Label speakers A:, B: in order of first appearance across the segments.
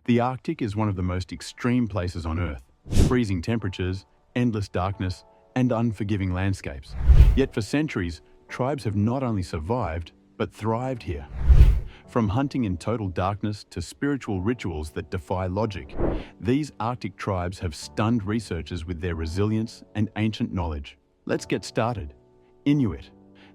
A: The Arctic is one of the most extreme places on Earth. Freezing temperatures, endless darkness, and unforgiving landscapes. Yet for centuries, tribes have not only survived, but thrived here. From hunting in total darkness to spiritual rituals that defy logic, these Arctic tribes have stunned researchers with their resilience and ancient knowledge. Let's get started. Inuit.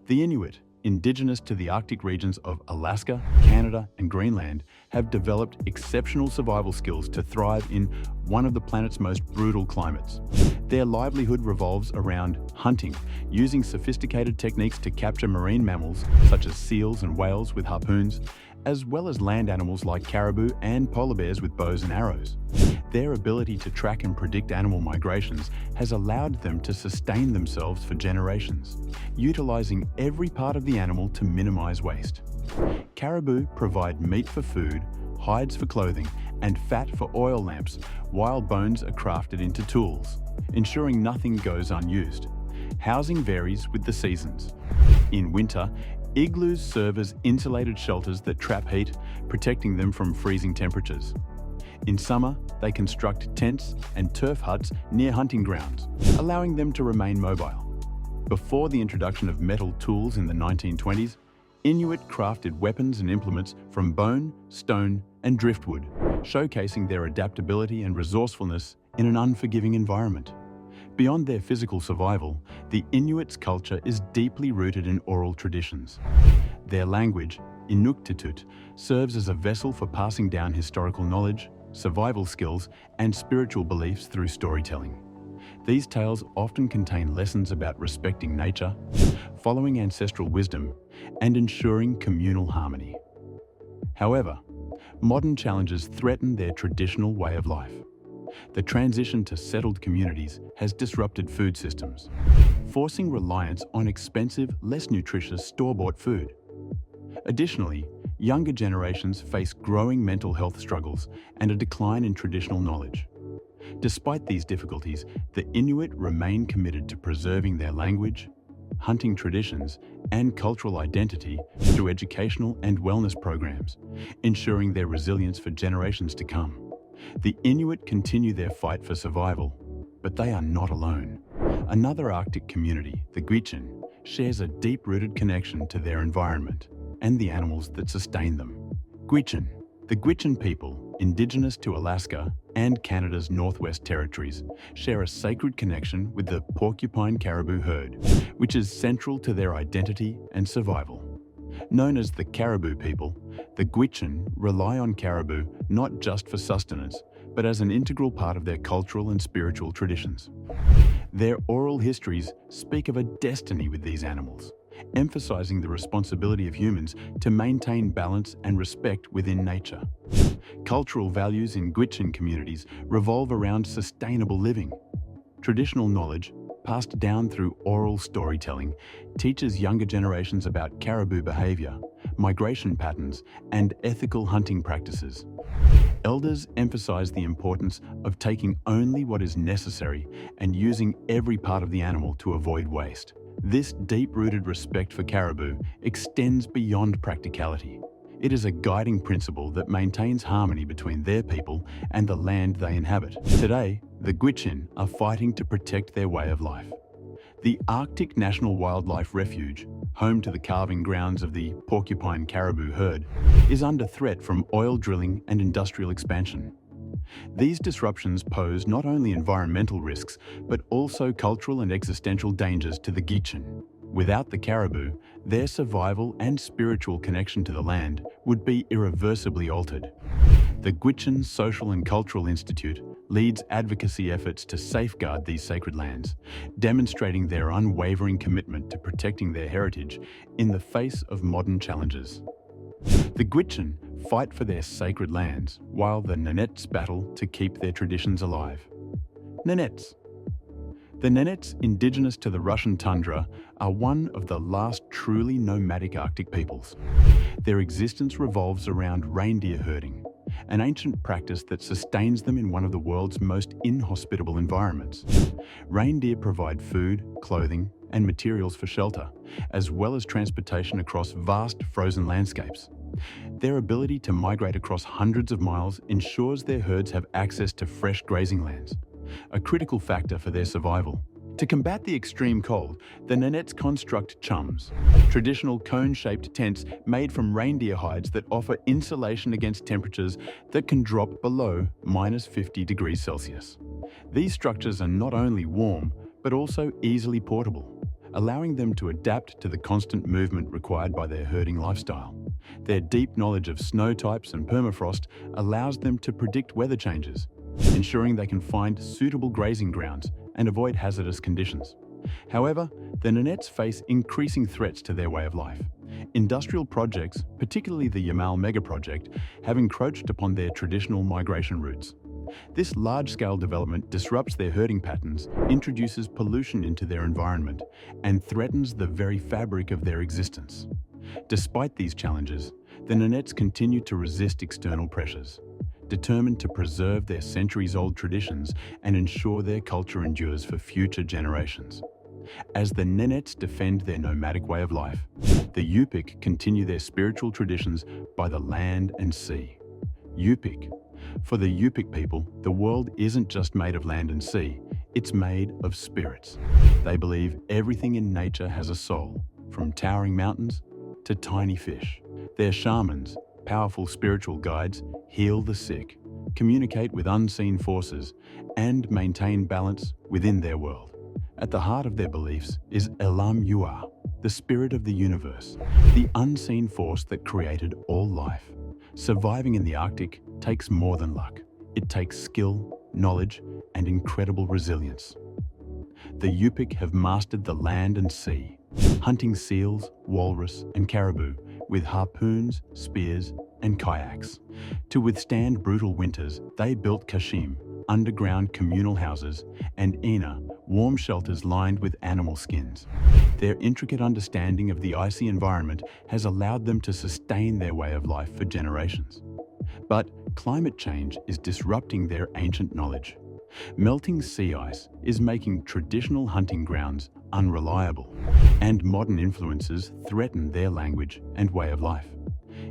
A: The Inuit, indigenous to the Arctic regions of Alaska, Canada, and Greenland, have developed exceptional survival skills to thrive in one of the planet's most brutal climates. Their livelihood revolves around hunting, using sophisticated techniques to capture marine mammals such as seals and whales with harpoons, as well as land animals like caribou and polar bears with bows and arrows. Their ability to track and predict animal migrations has allowed them to sustain themselves for generations, utilizing every part of the animal to minimize waste. Caribou provide meat for food, hides for clothing, and fat for oil lamps, while bones are crafted into tools, ensuring nothing goes unused. Housing varies with the seasons. In winter, igloos serve as insulated shelters that trap heat, protecting them from freezing temperatures. In summer, they construct tents and turf huts near hunting grounds, allowing them to remain mobile. Before the introduction of metal tools in the 1920s, Inuit crafted weapons and implements from bone, stone, and driftwood, showcasing their adaptability and resourcefulness in an unforgiving environment. Beyond their physical survival, the Inuits' culture is deeply rooted in oral traditions. Their language, Inuktitut, serves as a vessel for passing down historical knowledge, survival skills, and spiritual beliefs through storytelling. These tales often contain lessons about respecting nature, following ancestral wisdom, and ensuring communal harmony. However, modern challenges threaten their traditional way of life. The transition to settled communities has disrupted food systems, forcing reliance on expensive, less nutritious store-bought food. Additionally, younger generations face growing mental health struggles and a decline in traditional knowledge. Despite these difficulties, the Inuit remain committed to preserving their language, hunting traditions, and cultural identity through educational and wellness programs, ensuring their resilience for generations to come. The Inuit continue their fight for survival, but they are not alone. Another Arctic community, the Gwich'in, shares a deep-rooted connection to their environment and the animals that sustain them. Gwich'in. The Gwich'in people, indigenous to Alaska and Canada's Northwest Territories, share a sacred connection with the porcupine caribou herd, which is central to their identity and survival. Known as the Caribou people, the Gwich'in rely on caribou not just for sustenance, but as an integral part of their cultural and spiritual traditions. Their oral histories speak of a destiny with these animals, emphasizing the responsibility of humans to maintain balance and respect within nature. Cultural values in Gwich'in communities revolve around sustainable living. Traditional knowledge, passed down through oral storytelling, teaches younger generations about caribou behavior, migration patterns, and ethical hunting practices. Elders emphasize the importance of taking only what is necessary and using every part of the animal to avoid waste. This deep-rooted respect for caribou extends beyond practicality. It is a guiding principle that maintains harmony between their people and the land they inhabit. Today, the Gwich'in are fighting to protect their way of life. The Arctic National Wildlife Refuge, home to the calving grounds of the porcupine caribou herd, is under threat from oil drilling and industrial expansion. These disruptions pose not only environmental risks, but also cultural and existential dangers to the Gwich'in. Without the caribou, their survival and spiritual connection to the land would be irreversibly altered. The Gwich'in Social and Cultural Institute leads advocacy efforts to safeguard these sacred lands, demonstrating their unwavering commitment to protecting their heritage in the face of modern challenges. The Gwich'in fight for their sacred lands, while the Nenets battle to keep their traditions alive. Nenets. The Nenets, indigenous to the Russian tundra, are one of the last truly nomadic Arctic peoples. Their existence revolves around reindeer herding, an ancient practice that sustains them in one of the world's most inhospitable environments. Reindeer provide food, clothing, and materials for shelter, as well as transportation across vast frozen landscapes. Their ability to migrate across hundreds of miles ensures their herds have access to fresh grazing lands, a critical factor for their survival. To combat the extreme cold, the Nenets construct chums, traditional cone-shaped tents made from reindeer hides that offer insulation against temperatures that can drop below -50 degrees Celsius. These structures are not only warm, but also easily portable, allowing them to adapt to the constant movement required by their herding lifestyle. Their deep knowledge of snow types and permafrost allows them to predict weather changes, ensuring they can find suitable grazing grounds and avoid hazardous conditions. However, the Nenets face increasing threats to their way of life. Industrial projects, particularly the Yamal megaproject, have encroached upon their traditional migration routes. This large-scale development disrupts their herding patterns, introduces pollution into their environment, and threatens the very fabric of their existence. Despite these challenges, the Nenets continue to resist external pressures, determined to preserve their centuries-old traditions and ensure their culture endures for future generations. As the Nenets defend their nomadic way of life, the Yupik continue their spiritual traditions by the land and sea. Yupik. For the Yupik people, the world isn't just made of land and sea, it's made of spirits. They believe everything in nature has a soul, from towering mountains to tiny fish. Their shamans, powerful spiritual guides, heal the sick, communicate with unseen forces, and maintain balance within their world. At the heart of their beliefs is Elam Yuah, the spirit of the universe, the unseen force that created all life. Surviving in the Arctic takes more than luck. It takes skill, knowledge, and incredible resilience. The Yupik have mastered the land and sea, hunting seals, walrus, and caribou with harpoons, spears, and kayaks. To withstand brutal winters, they built Kashim, underground communal houses, and Ina, warm shelters lined with animal skins. Their intricate understanding of the icy environment has allowed them to sustain their way of life for generations. But climate change is disrupting their ancient knowledge. Melting sea ice is making traditional hunting grounds unreliable, and modern influences threaten their language and way of life.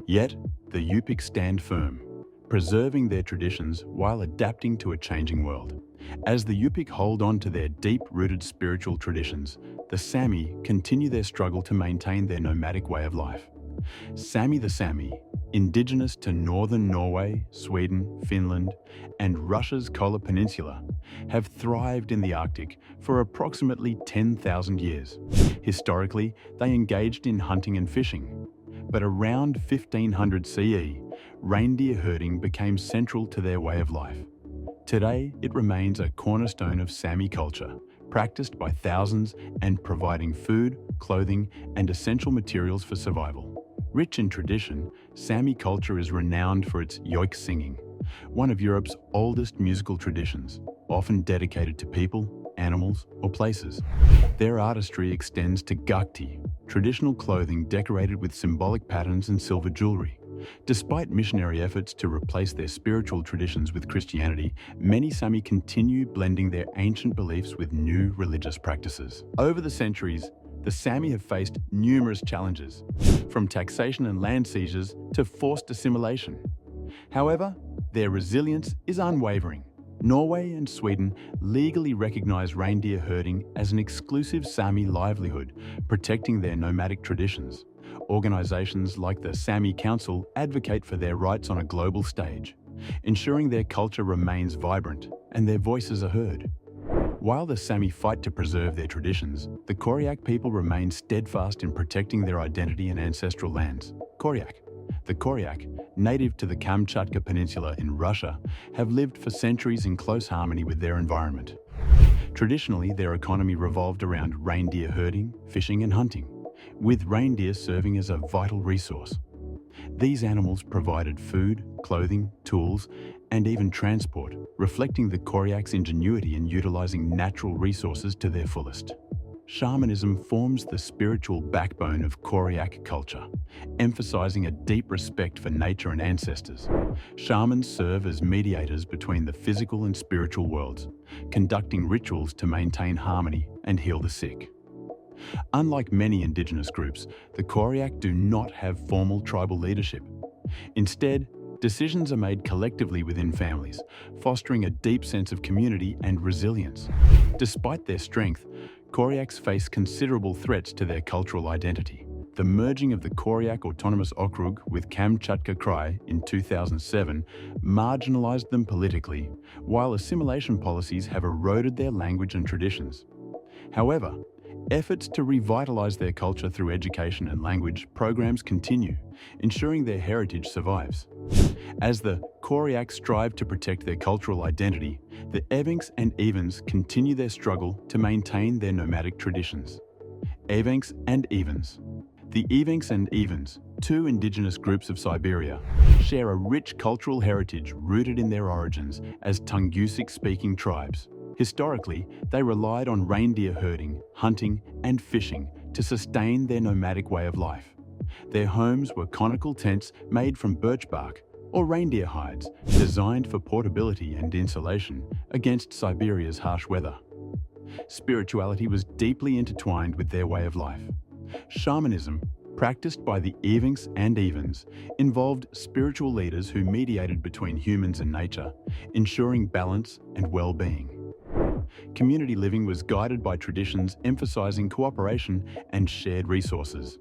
A: Yet, the Yupik stand firm, preserving their traditions while adapting to a changing world. As the Yupik hold on to their deep-rooted spiritual traditions, the Sami continue their struggle to maintain their nomadic way of life. Sami the Sami, indigenous to northern Norway, Sweden, Finland, and Russia's Kola Peninsula, have thrived in the Arctic for approximately 10,000 years. Historically, they engaged in hunting and fishing, but around 1500 CE, reindeer herding became central to their way of life. Today, it remains a cornerstone of Sami culture, practiced by thousands and providing food, clothing, and essential materials for survival. Rich in tradition, Sami culture is renowned for its yoik singing, one of Europe's oldest musical traditions, often dedicated to people, animals, or places. Their artistry extends to gakti, traditional clothing decorated with symbolic patterns and silver jewelry. Despite missionary efforts to replace their spiritual traditions with Christianity, many Sami continue blending their ancient beliefs with new religious practices. Over the centuries, the Sami have faced numerous challenges, from taxation and land seizures to forced assimilation. However, their resilience is unwavering. Norway and Sweden legally recognize reindeer herding as an exclusive Sami livelihood, protecting their nomadic traditions. Organizations like the Sami Council advocate for their rights on a global stage, ensuring their culture remains vibrant and their voices are heard. While the Sami fight to preserve their traditions, the Koryak people remain steadfast in protecting their identity and ancestral lands. Koryak. The Koryak, native to the Kamchatka Peninsula in Russia, have lived for centuries in close harmony with their environment. Traditionally, their economy revolved around reindeer herding, fishing, and hunting, with reindeer serving as a vital resource. These animals provided food, clothing, tools, and even transport, reflecting the Koryak's ingenuity in utilizing natural resources to their fullest. Shamanism forms the spiritual backbone of Koryak culture, emphasizing a deep respect for nature and ancestors. Shamans serve as mediators between the physical and spiritual worlds, conducting rituals to maintain harmony and heal the sick. Unlike many indigenous groups, the Koryak do not have formal tribal leadership. Instead, decisions are made collectively within families, fostering a deep sense of community and resilience. Despite their strength, Koryaks face considerable threats to their cultural identity. The merging of the Koryak Autonomous Okrug with Kamchatka Krai in 2007 marginalized them politically, while assimilation policies have eroded their language and traditions. However, efforts to revitalize their culture through education and language programs continue, ensuring their heritage survives. As the Koryaks strive to protect their cultural identity, the Evenks and Evens continue their struggle to maintain their nomadic traditions. Evenks and Evens. The Evenks and Evens, two indigenous groups of Siberia, share a rich cultural heritage rooted in their origins as Tungusic-speaking tribes. Historically, they relied on reindeer herding, hunting, and fishing to sustain their nomadic way of life. Their homes were conical tents made from birch bark or reindeer hides, designed for portability and insulation against Siberia's harsh weather. Spirituality was deeply intertwined with their way of life. Shamanism, practiced by the Evenks and Evens, involved spiritual leaders who mediated between humans and nature, ensuring balance and well-being. Community living was guided by traditions emphasizing cooperation and shared resources.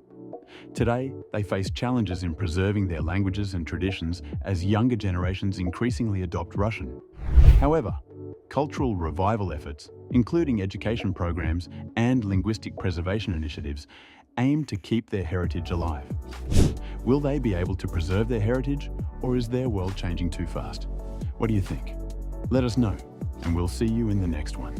A: Today, they face challenges in preserving their languages and traditions as younger generations increasingly adopt Russian. However, cultural revival efforts, including education programs and linguistic preservation initiatives, aim to keep their heritage alive. Will they be able to preserve their heritage, or is their world changing too fast? What do you think? Let us know, and we'll see you in the next one.